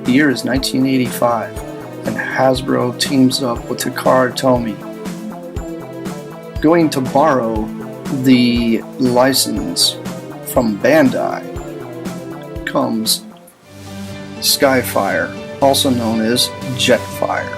The year is 1985, and Hasbro teams up with Takara Tomy, going to borrow the license from Bandai. Comes Skyfire, also known as Jetfire.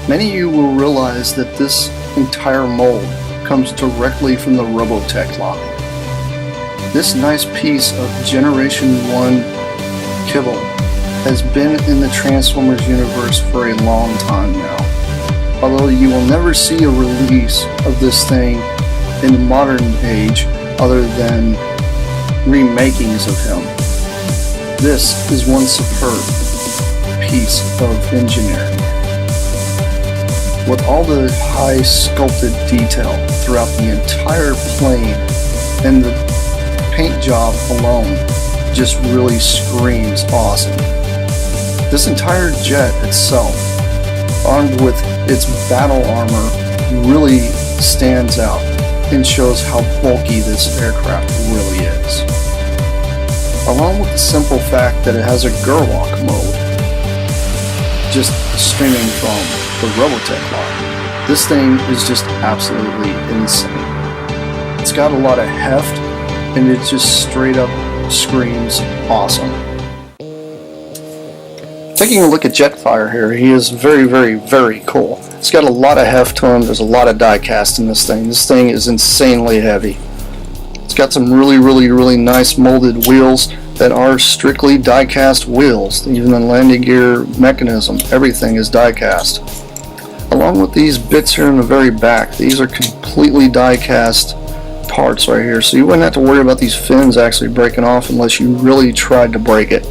Many of you will realize that this entire mold comes directly from the Robotech line. This nice piece of Generation 1 kibble has been in the Transformers universe for a long time now. Although you will never see a release of this thing in the modern age other than remakings of him. This is one superb piece of engineering. With all the high sculpted detail throughout the entire plane, and the paint job alone just really screams awesome. This entire jet itself, armed with its battle armor, really stands out and shows how bulky this aircraft really is. Along with the simple fact that it has a Gerwalk mode, just streaming from the Robotech line, this thing is just absolutely insane. It's got a lot of heft, and it just straight up screams awesome. Taking a look at Jetfire here, he is very, very, very cool. It's got a lot of heft to him. There's a lot of die cast in this thing. This thing is insanely heavy. It's got some really, really, really nice molded wheels that are strictly die cast wheels. Even the landing gear mechanism, everything is die cast. Along with these bits here in the very back, these are completely die cast parts right here, so you wouldn't have to worry about these fins actually breaking off unless you really tried to break it.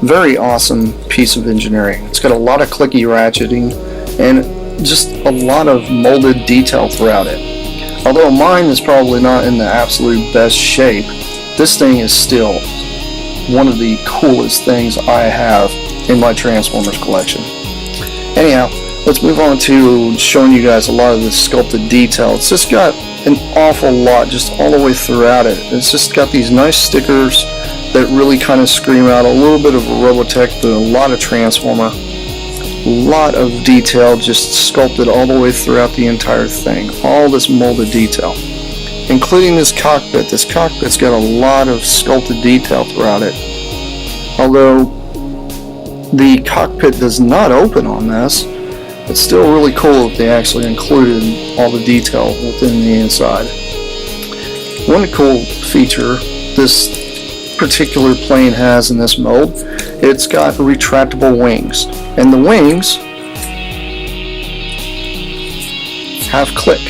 Very awesome piece of engineering. It's got a lot of clicky ratcheting and just a lot of molded detail throughout it. Although mine is probably not in the absolute best shape, this thing is still one of the coolest things I have in my Transformers collection. Anyhow, let's move on to showing you guys a lot of the sculpted detail. It's just got an awful lot just all the way throughout it. It's just got these nice stickers that really kind of scream out a little bit of a Robotech, but a lot of Transformer. A lot of detail just sculpted all the way throughout the entire thing. All this molded detail. Including this cockpit. This cockpit's got a lot of sculpted detail throughout it. Although the cockpit does not open on this, it's still really cool that they actually included all the detail within the inside. One cool feature this particular plane has in this mold, it's got retractable wings, and the wings have click.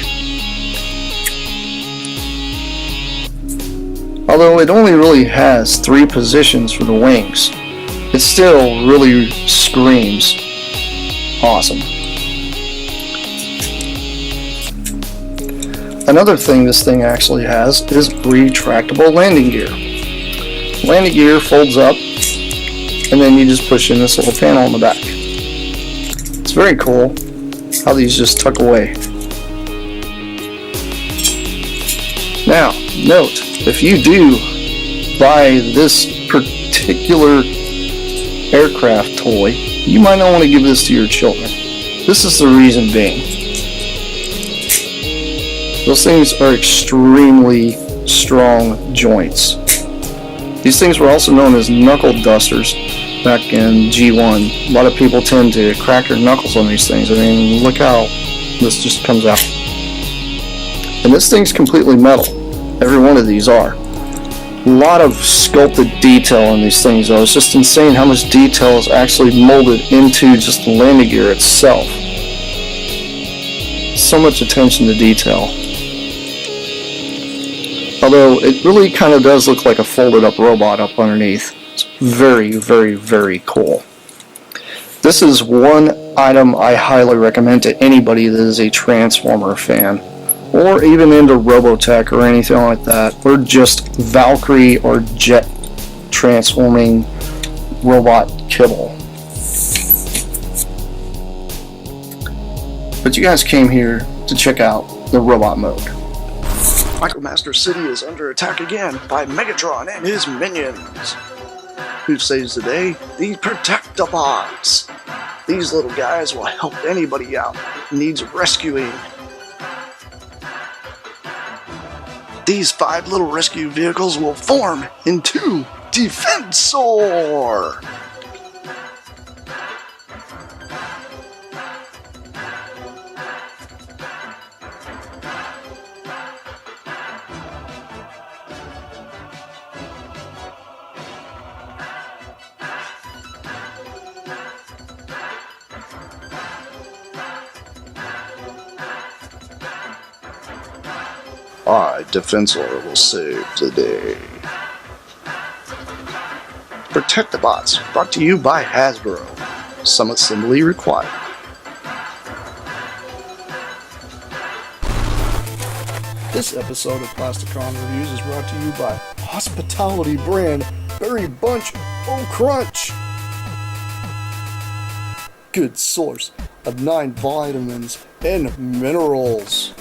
Although it only really has 3 positions for the wings, it still really screams awesome. Another thing this thing actually has is retractable landing gear. Landing gear folds up, and then you just push in this little panel on the back. It's very cool how these just tuck away. Now, note, if you do buy this particular aircraft toy, you might not want to give this to your children. This is the reason being. Those things are extremely strong joints. These things were also known as knuckle dusters back in G1. A lot of people tend to crack their knuckles on these things. I mean, look how this just comes out. And this thing's completely metal. Every one of these are. A lot of sculpted detail in these things, though. It's just insane how much detail is actually molded into just the landing gear itself. So much attention to detail. Although it really kind of does look like a folded up robot up underneath. It's very, very, very cool. This is one item I highly recommend to anybody that is a Transformer fan, or even into Robotech or anything like that, or just Valkyrie or jet transforming robot kibble. But you guys came here to check out the robot mode. Micromaster City is under attack again by Megatron and his minions. Who saves the day? The Protectobots. These little guys will help anybody out who needs rescuing. These 5 little rescue vehicles will form into Defensor. I, Defensor, will save the day. Protectobots, brought to you by Hasbro. Some assembly required. This episode of Plasticon Reviews is brought to you by hospitality brand Berry Bunch O Crunch. Good source of 9 vitamins and minerals.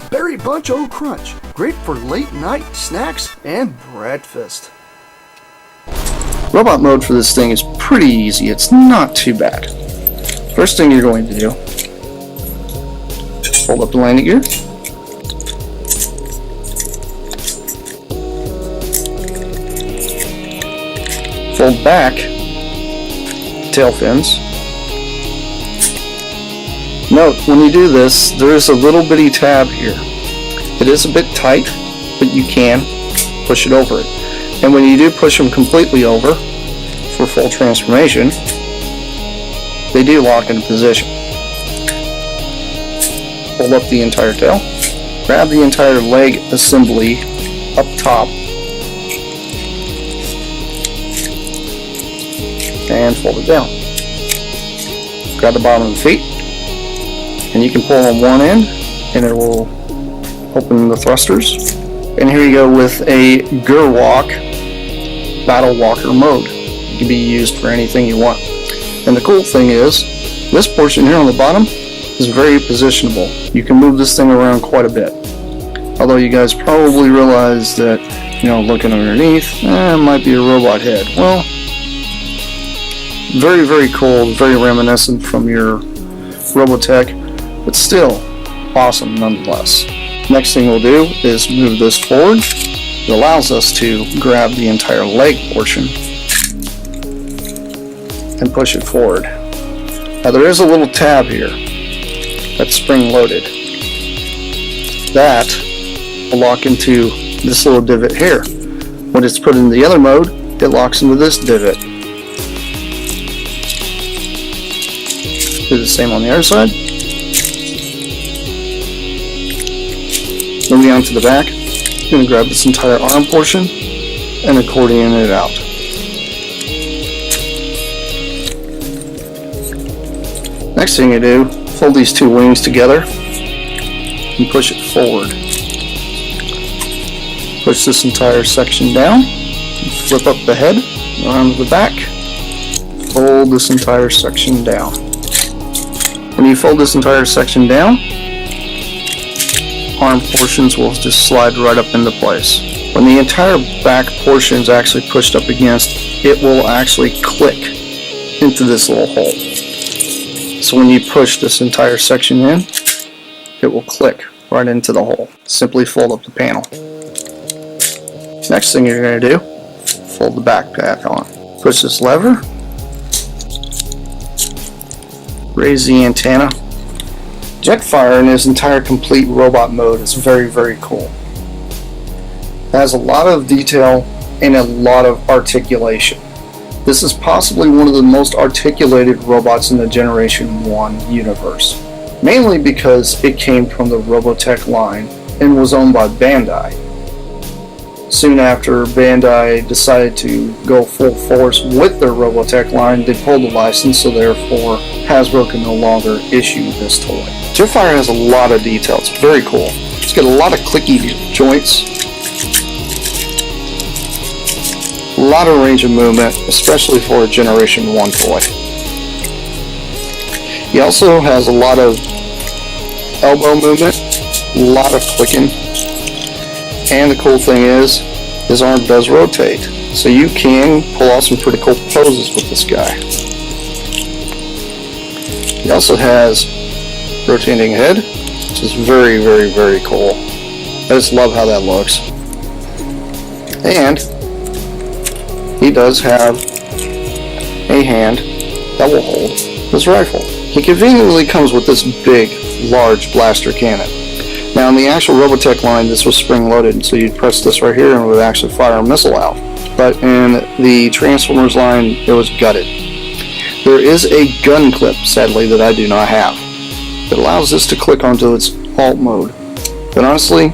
Berry Bunch O Crunch, great for late night snacks and breakfast. Robot mode for this thing is pretty easy. It's not too bad. First thing you're going to do, fold up the landing gear. Fold back tail fins. Note, when you do this, there's a little bitty tab here. It is a bit tight, but you can push it over it. And when you do push them completely over for full transformation, they do lock into position. Hold up the entire tail, grab the entire leg assembly up top, and fold it down. Grab the bottom of the feet, and you can pull on one end and it will open the thrusters. And here you go with a Gerwalk Battle Walker mode. It can be used for anything you want. And the cool thing is, this portion here on the bottom is very positionable. You can move this thing around quite a bit. Although you guys probably realize that, looking underneath, it might be a robot head. Well, very, very cool, very reminiscent from your Robotech, but still awesome nonetheless. Next thing we'll do is move this forward. It allows us to grab the entire leg portion and push it forward. Now there is a little tab here that's spring loaded. That will lock into this little divot here. When it's put in the other mode, it locks into this divot. Do the same on the other side. Moving on to the back, I'm going to grab this entire arm portion and accordion it out. Next thing you do, fold these two wings together and push it forward. Push this entire section down, flip up the head, around the back, fold this entire section down. When you fold this entire section down, arm portions will just slide right up into place. When the entire back portion is actually pushed up against, it will actually click into this little hole. So when you push this entire section in, it will click right into the hole. Simply fold up the panel. Next thing you're going to do, fold the back back on. Push this lever, raise the antenna. Jetfire in his entire complete robot mode is very, very cool. It has a lot of detail and a lot of articulation. This is possibly one of the most articulated robots in the Generation 1 universe, mainly because it came from the Robotech line and was owned by Bandai. Soon after Bandai decided to go full force with their Robotech line, they pulled the license, so therefore Hasbro can no longer issue this toy. Jetfire has a lot of detail. It's very cool. It's got a lot of clicky joints, a lot of range of movement, especially for a Generation 1 toy. He also has a lot of elbow movement, a lot of clicking, and the cool thing is, his arm does rotate, so you can pull off some pretty cool poses with this guy. He also has rotating head, which is very, very, very cool. I just love how that looks. And he does have a hand that will hold his rifle. He conveniently comes with this big, large blaster cannon. Now in the actual Robotech line, this was spring-loaded, so you'd press this right here and it would actually fire a missile out. But in the Transformers line, it was gutted. There is a gun clip, sadly, that I do not have. It allows this to click onto its alt mode. But honestly,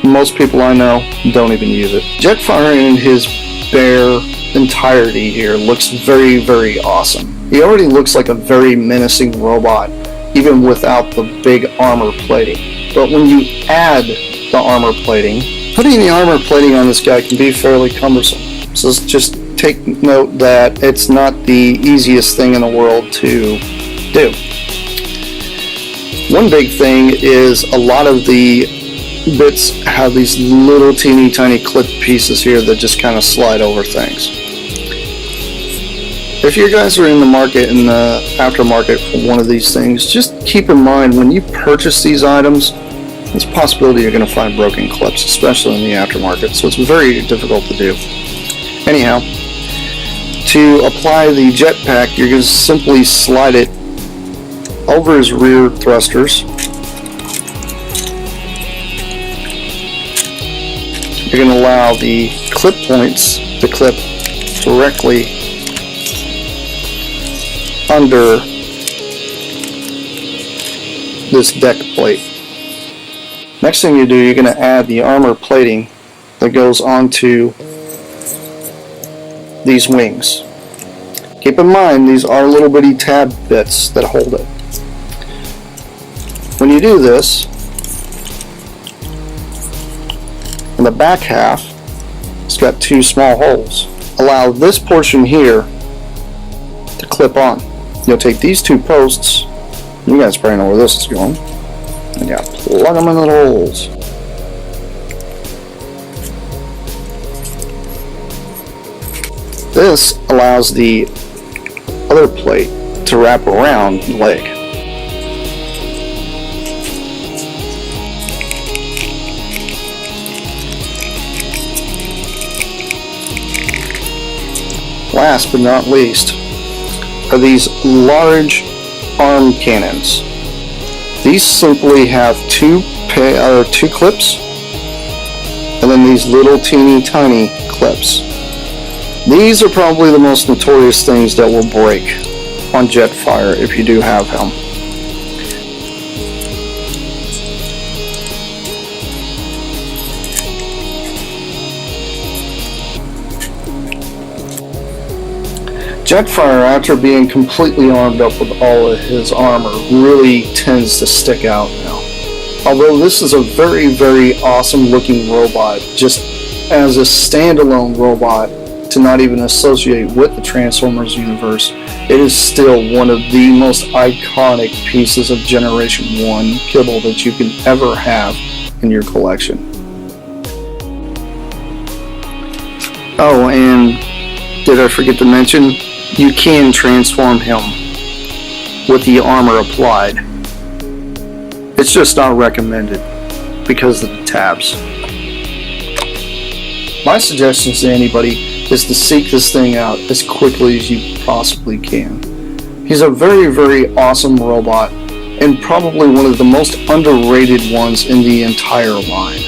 most people I know don't even use it. Jetfire in his bare entirety here looks very, very awesome. He already looks like a very menacing robot, even without the big armor plating. But when you add the armor plating, putting the armor plating on this guy can be fairly cumbersome. So just take note that it's not the easiest thing in the world to do. One big thing is a lot of the bits have these little teeny tiny clip pieces here that just kind of slide over things. If you guys are in the market, in the aftermarket for one of these things, just keep in mind when you purchase these items, there's a possibility you're going to find broken clips, especially in the aftermarket, so it's very difficult to do. Anyhow, to apply the jetpack, you're going to simply slide it over his rear thrusters. You're going to allow the clip points to clip directly under this deck plate. Next thing you do, you're going to add the armor plating that goes onto these wings. Keep in mind, these are little bitty tab bits that hold it. When you do this, in the back half, it's got two small holes. Allow this portion here to clip on. You'll take these two posts, you guys probably know where this is going, and you plug them in the holes. This allows the other plate to wrap around the leg. Last but not least are these large arm cannons. These simply have two clips and then these little teeny tiny clips. These are probably the most notorious things that will break on Jetfire if you do have him. Jetfire, after being completely armed up with all of his armor, really tends to stick out now. Although this is a very, very awesome looking robot, just as a standalone robot, to not even associate with the Transformers universe, it is still one of the most iconic pieces of Generation 1 kibble that you can ever have in your collection. Oh, and did I forget to mention, you can transform him with the armor applied. It's just not recommended because of the tabs. My suggestions to anybody is to seek this thing out as quickly as you possibly can. He's a very, very awesome robot and probably one of the most underrated ones in the entire line.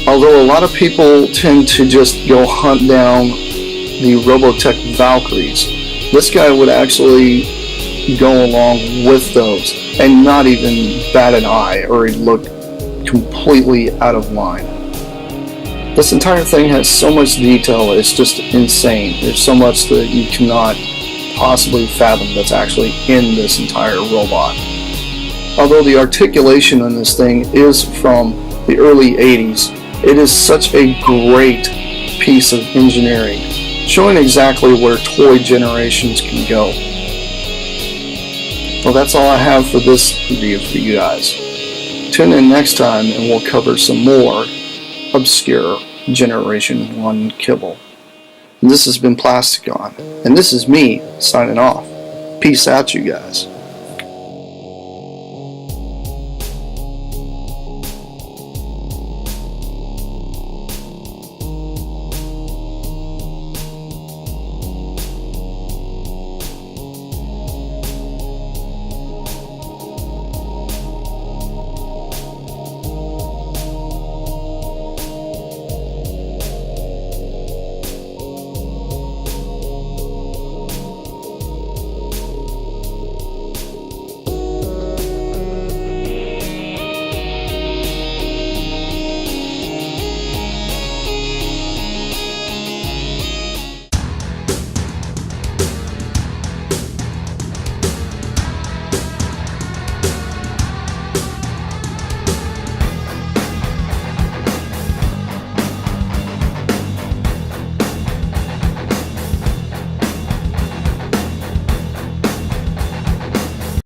Although a lot of people tend to just go hunt down the Robotech Valkyries, this guy would actually go along with those and not even bat an eye, or he'd look completely out of line. This entire thing has so much detail, it's just insane. There's so much that you cannot possibly fathom that's actually in this entire robot. Although the articulation on this thing is from the early 80s, it is such a great piece of engineering, showing exactly where toy generations can go. Well, that's all I have for this review for you guys. Tune in next time and we'll cover some more obscure Generation 1 kibble. And this has been Plasticon, and this is me signing off. Peace out, you guys.